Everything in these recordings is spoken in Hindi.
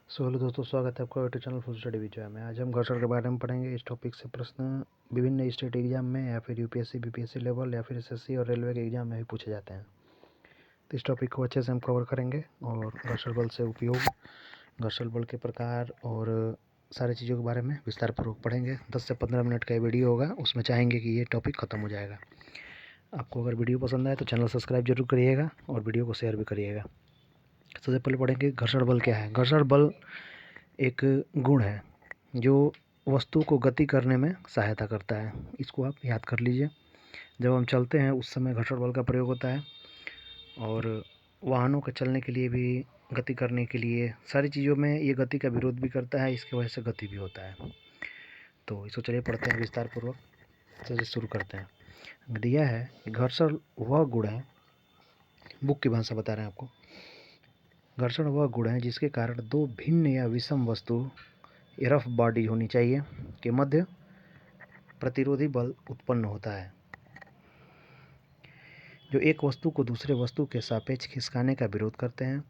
हेलो दोस्तों, स्वागत है आपका यूट्यूब चैनल फुल स्टडी विजय में। आज हम घर्षण के बारे में पढ़ेंगे। इस टॉपिक से प्रश्न विभिन्न स्टेट एग्जाम में या फिर यूपीएससी बीपीएससी लेवल या फिर एसएससी और रेलवे के एग्जाम में भी पूछे जाते हैं। तो इस टॉपिक को अच्छे से हम कवर करेंगे और घर्षण बल से उपयोग, घर्षण बल के प्रकार और सारी चीज़ों के बारे में विस्तार पूर्वक पढ़ेंगे। 10 से 15 मिनट का ये वीडियो होगा, उसमें चाहेंगे कि ये टॉपिक ख़त्म हो जाएगा। आपको अगर वीडियो पसंद आए तो चैनल सब्सक्राइब जरूर करिएगा और वीडियो को शेयर भी करिएगा। सबसे पहले पढ़ेंगे घर्षण बल क्या है। घर्षण बल एक गुण है जो वस्तु को गति करने में सहायता करता है। इसको आप याद कर लीजिए। जब हम चलते हैं उस समय घर्षण बल का प्रयोग होता है और वाहनों के चलने के लिए भी, गति करने के लिए, सारी चीज़ों में ये गति का विरोध भी करता है। इसकी वजह से गति भी होता है। तो इसको चलिए पढ़ते हैं विस्तार पूर्वक। चलिए शुरू करते हैं। दिया है कि घर्षण वह गुण है, बुक की भाषा बता रहे हैं आपको। घर्षण वह गुण है जिसके कारण दो भिन्न या विषम वस्तु, रफ बॉडी होनी चाहिए, के मध्य प्रतिरोधी बल उत्पन्न होता है, जो एक वस्तु को दूसरे वस्तु के सापेक्ष खिसकाने का विरोध करते हैं।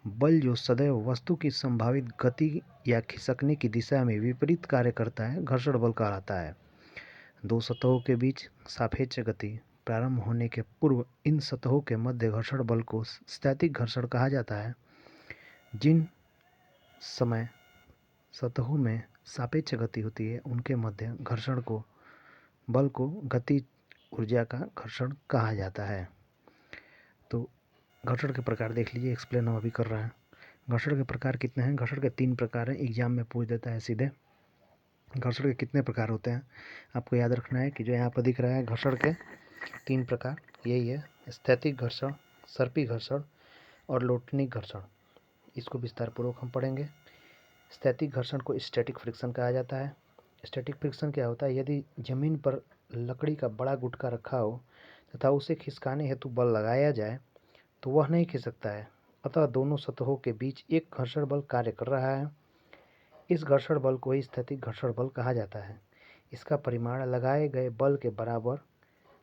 बल जो सदैव वस्तु की संभावित गति या खिसकने की दिशा में विपरीत कार्य करता है, घर्षण बल कहलाता है। दो सतहों के बीच सापेक्ष गति प्रारंभ होने के पूर्व इन सतहों के मध्य घर्षण बल को स्थैतिक घर्षण कहा जाता है। जिन समय सतहों में सापेक्ष गति होती है उनके मध्य घर्षण को बल को गति ऊर्जा का घर्षण कहा जाता है। तो घर्षण के प्रकार देख लीजिए, एक्सप्लेन हम अभी कर रहे हैं। घर्षण के प्रकार कितने हैं? घर्षण के 3 प्रकार हैं। एग्जाम में पूछ देता है सीधे। घर्षण के कितने प्रकार होते हैं आपको याद रखना है कि जो यहाँ पर दिख रहा है घर्षण के 3 प्रकार यही है: स्थैतिक घर्षण, सर्पी घर्षण और लोटनिक घर्षण। इसको विस्तार पूर्वक हम पढ़ेंगे। स्थैतिक घर्षण को स्टैटिक फ्रिक्शन कहा जाता है। स्टैटिक फ्रिक्शन क्या होता है? यदि जमीन पर लकड़ी का बड़ा गुटका रखा हो तथा उसे खिसकाने हेतु बल लगाया जाए तो वह नहीं खिसकता है, अतः दोनों सतहों के बीच एक घर्षण बल कार्य कर रहा है। इस घर्षण बल को ही स्थैतिक घर्षण बल कहा जाता है। इसका परिमाण लगाए गए बल के बराबर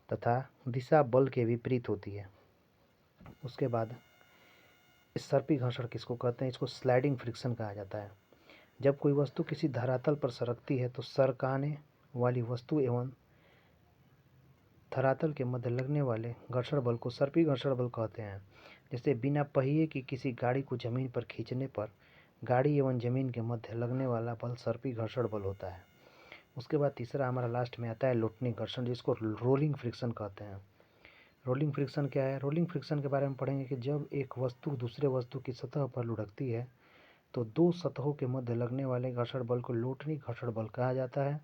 तथा दिशा बल के विपरीत होती है। उसके बाद सर्पी घर्षण किसको कहते हैं? इसको स्लाइडिंग फ्रिक्शन कहा जाता है। जब कोई वस्तु किसी धरातल पर सरकती है तो सरकाने वाली वस्तु एवं धरातल के मध्य लगने वाले घर्षण बल को सर्पी घर्षण बल कहते हैं। जैसे बिना पहिए की किसी गाड़ी को जमीन पर खींचने पर गाड़ी एवं जमीन के मध्य लगने वाला बल सर्पी घर्षण बल होता है। उसके बाद तीसरा हमारा लास्ट में आता है लोटनिक घर्षण, जिसको रोलिंग फ्रिक्शन कहते हैं। रोलिंग फ्रिक्शन क्या है? रोलिंग फ्रिक्शन के बारे में पढ़ेंगे कि जब एक वस्तु दूसरे वस्तु की सतह पर लुढ़कती है तो दो सतहों के मध्य लगने वाले घर्षण बल को लोटनिक घर्षण बल कहा जाता है।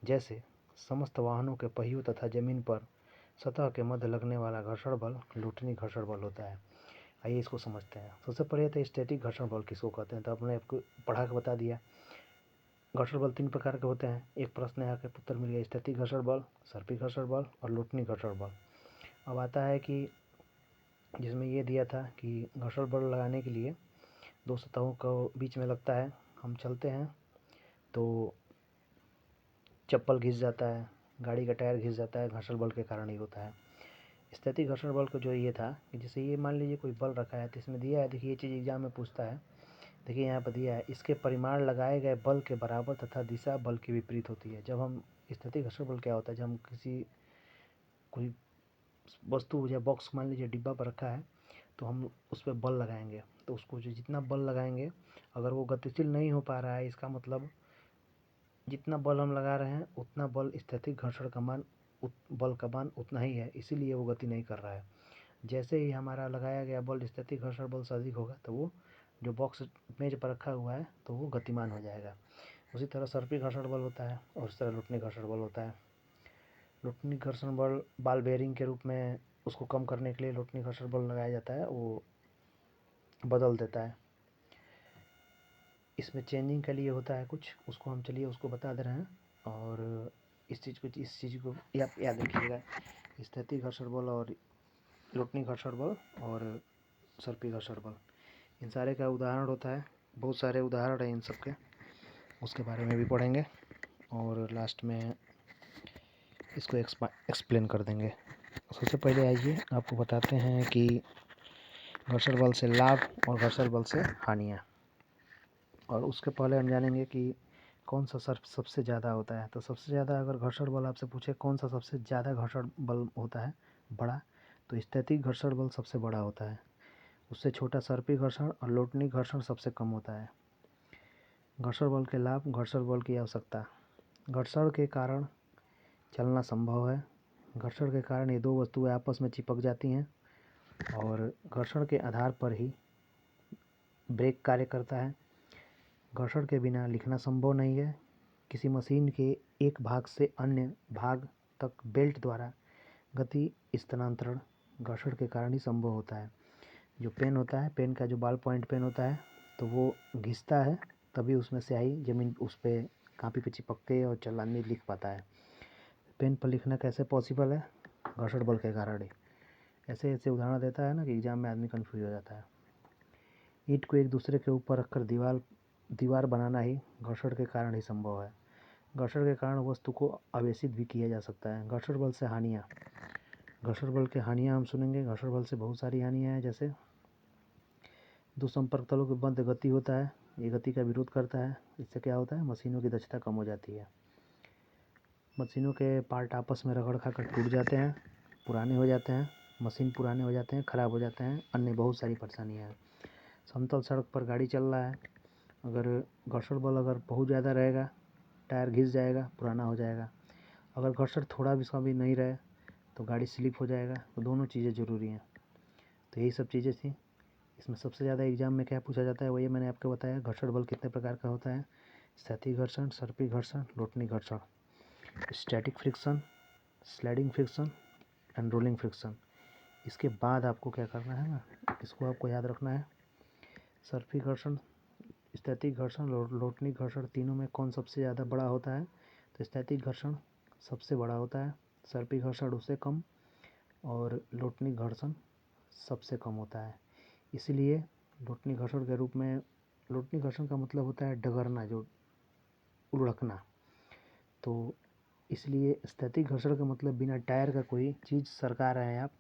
जैसे समस्त वाहनों के पहियों तथा जमीन पर सतह के मध्य लगने वाला घर्षण बल लोटनिक घर्षण बल होता है। आइए इसको समझते हैं। सबसे पहले तो स्टैटिक घर्षण बल किसको कहते हैं? तो आपने आपको पढ़ा के बता दिया। घर्षण बल 3 प्रकार के होते हैं। एक प्रश्न यहाँ के उत्तर मिल गया: स्टैटिक घर्षण बल, सर्पी घर्षण बल और लोटनिक घर्षण बल। अब आता है कि जिसमें ये दिया था कि घर्षण बल लगाने के लिए दो सतहों को बीच में लगता है। हम चलते हैं तो चप्पल घिस जाता है, गाड़ी का टायर घिस जाता है, घर्षण बल के कारण ही होता है। स्थैतिक घर्षण बल को जो ये था कि जैसे ये मान लीजिए कोई बल रखा है तो इसमें दिया है, देखिए ये चीज़ एग्जाम में पूछता है। देखिए यहाँ पर दिया है, इसके परिमाण लगाए गए बल के बराबर तथा दिशा बल के विपरीत होती है। जब हम स्थैतिक घर्षण बल क्या होता है? जब हम कोई वस्तु या बॉक्स मान लीजिए डिब्बा पर रखा है तो हम उस पर बल लगाएंगे, तो उसको जो जितना बल लगाएंगे अगर वो गतिशील नहीं हो पा रहा है, इसका मतलब जितना बल हम लगा रहे हैं उतना बल स्थैतिक घर्षण का मान बल का मान उतना ही है, इसीलिए वो गति नहीं कर रहा है। जैसे ही हमारा लगाया गया बल स्थैतिक घर्षण बल से अधिक होगा तो वो जो बॉक्स मेज पर रखा हुआ है तो वो गतिमान हो जाएगा। उसी तरह सर्पी घर्षण बल होता है और इस तरह लोटनिक घर्षण बल होता है। लोटनिक घर्षण बल बॉल बेयरिंग के रूप में उसको कम करने के लिए लोटनिक घर्षण बल लगाया जाता है, वो बदल देता है। इसमें चेंजिंग के लिए होता है कुछ, उसको हम चलिए उसको बता दे रहे हैं। और इस चीज़ को याद रखिएगा। स्थैतिक घर्षण बल और लोटनिक घर्षण बल और सर्पी घर्षण बल, इन सारे का उदाहरण होता है। बहुत सारे उदाहरण हैं इन सब के, उसके बारे में भी पढ़ेंगे और लास्ट में इसको एक्सप्लेन कर देंगे। सबसे पहले आइए आपको बताते हैं कि घर्षण बल से लाभ और घर्षण बल से हानियाँ। और उसके पहले हम जानेंगे कि कौन सा सर्प सबसे ज़्यादा होता है। तो सबसे ज़्यादा अगर घर्षण बल आपसे पूछे कौन सा सबसे ज़्यादा घर्षण बल होता है बड़ा, तो स्थैतिक घर्षण बल सबसे बड़ा होता है। उससे छोटा सर्पी घर्षण और लोटनी घर्षण सबसे कम होता है। घर्षण बल के लाभ, घर्षण बल की आवश्यकता। घर्षण के कारण चलना संभव है। घर्षण के कारण ये दो वस्तुएं आपस में चिपक जाती हैं और घर्षण के आधार पर ही ब्रेक कार्य करता है। घर्षण के बिना लिखना संभव नहीं है। किसी मशीन के एक भाग से अन्य भाग तक बेल्ट द्वारा गति स्थानांतरण घर्षण के कारण ही संभव होता है। जो पेन होता है, पेन का जो बॉल पॉइंट पेन होता है, तो वो घिसता है तभी उसमें स्याही जमीन उस पर कापी पे चिपक के और आदमी लिख पाता है। पेन पर लिखना कैसे पॉसिबल है? घर्षण बल के कारण ही। ऐसे ऐसे उदाहरण देता है ना कि एग्जाम में आदमी कंफ्यूज हो जाता है। ईंट को एक दूसरे के ऊपर रखकर दीवार बनाना ही घर्षण के कारण ही संभव है। घर्षण के कारण वस्तु को आवेशित भी किया जा सकता है। घर्षण बल से हानियाँ। घर्षण बल के हानियाँ हम सुनेंगे। घर्षण बल से बहुत सारी हानियाँ हैं, जैसे दो संपर्क तलों के मध्य गति होता है, ये गति का विरोध करता है। इससे क्या होता है? मशीनों की दक्षता कम हो जाती है। मशीनों के पार्ट आपस में रगड़ खाकर टूट जाते हैं, पुराने हो जाते हैं, मशीन पुराने हो जाते हैं, ख़राब हो जाते हैं, अन्य बहुत सारी परेशानियाँ हैं। समतल सड़क पर गाड़ी चल रहा है, अगर घर्षण बल अगर बहुत ज़्यादा रहेगा, टायर घिस जाएगा, पुराना हो जाएगा। अगर घर्षण थोड़ा भी सा भी नहीं रहे तो गाड़ी स्लिप हो जाएगा। तो दोनों चीज़ें ज़रूरी हैं। तो यही सब चीज़ें थी। इसमें सबसे ज़्यादा एग्जाम में क्या पूछा जाता है वही मैंने आपको बताया। घर्षण बल कितने प्रकार का होता है? स्थैतिक घर्षण, सर्पी घर्षण, लोटनी घर्षण, static friction, sliding friction and rolling friction. इसके बाद आपको क्या करना है ना, इसको आपको याद रखना है। सर्पी घर्षण, स्थैतिक घर्षण, लोटनी घर्षण, तीनों में कौन सबसे ज़्यादा बड़ा होता है? तो स्थैतिक घर्षण सबसे बड़ा होता है, सर्पी घर्षण उससे कम और लोटनी घर्षण सबसे कम होता है। इसलिए लोटनी घर्षण के रूप में, लोटनी घर्षण का मतलब होता है डगरना, जो लुढ़कना। तो इसलिए स्थैतिक घर्षण का मतलब बिना टायर का कोई चीज़ सरका रहे हैं आप,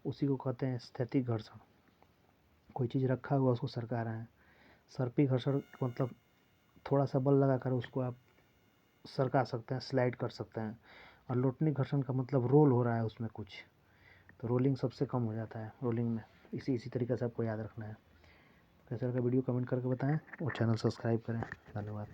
उसी को कहते हैं स्थैतिक घर्षण। कोई चीज़ रखा हुआ उसको सरका रहे हैं। सर्पी घर्षण मतलब थोड़ा सा बल लगाकर उसको आप सरका सकते हैं, स्लाइड कर सकते हैं। और लोटनी घर्षण का मतलब रोल हो रहा है उसमें कुछ, तो रोलिंग सबसे कम हो जाता है रोलिंग में। इसी तरीके से आपको याद रखना है। कैसा लगा वीडियो कमेंट करके बताएं और चैनल सब्सक्राइब करें। धन्यवाद।